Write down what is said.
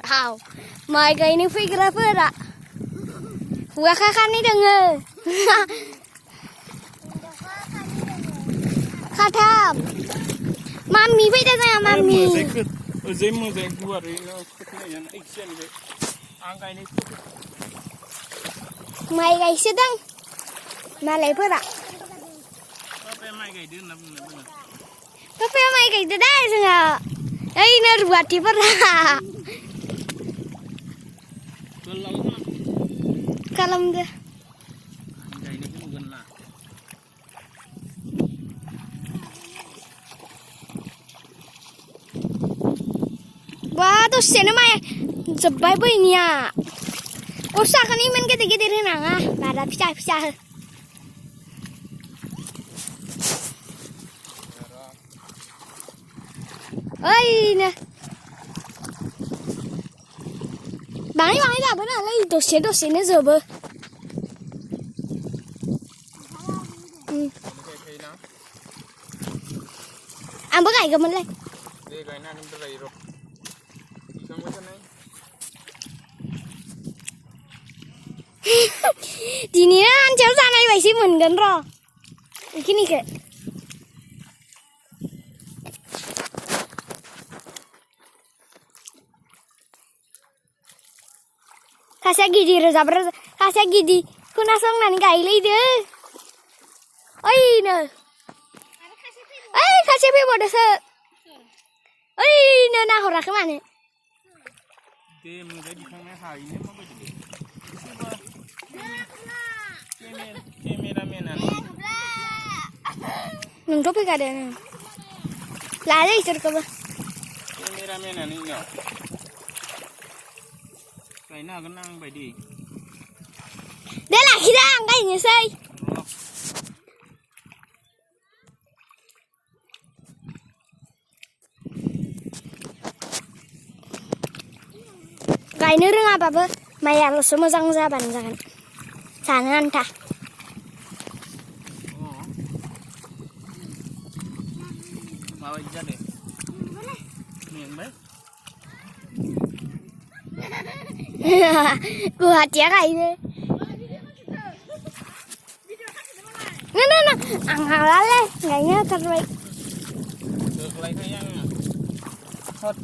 tahu. Mereka ini fotografer ah. Gua kakak nih denger. Khatam. Mami bây giờ mami. Dễ mưa dễ vừa rồi nó cái này ít xem vậy. Ăn cái này. Mày gầy sedang. Mà lấy phơi ạ. Apa mai gay din na bener. Tapi mày gầy từ đây rồi à. Đây nó buat di pernah. Kalem deh. Gay ini kan bukan lah. Wah, tuh sini mah sebai banyak. Usah kan ini main gede-gede renang ah. Pada pisah-pisah. Ôi nè. Bắn ra bữa nào lấy đồ xến nó giờ bơ. Ăn bữa ngày cầm mình lên. Đây cái này nó đầy rồi. Xong cái này. Di ni ăn chéo ra này vậy xí mình gần rồi. Cái này kìa. Kasih gidi reza berza. Kasih gidi. Kuna song nani kai lagi deh. Oi ne. Kasih pi bodoh se. Oi ne nak orang ke mana? Dia mulai di sana hari ini apa jadi? Kameramen ani. Nung topi kada ni. Lada isur kaba. Kameramen ani no. Cái nào cái năng bài đi. Đây là khi đang cái gì xây. Cái nữa apa apa? Mày ăn semua sang zaban jangan. Sana anta. Bawa aja deh. Mieng baik. Gua hati cái ini. Nah. Anghalale, kayaknya terbaik. Terbaik yang hot.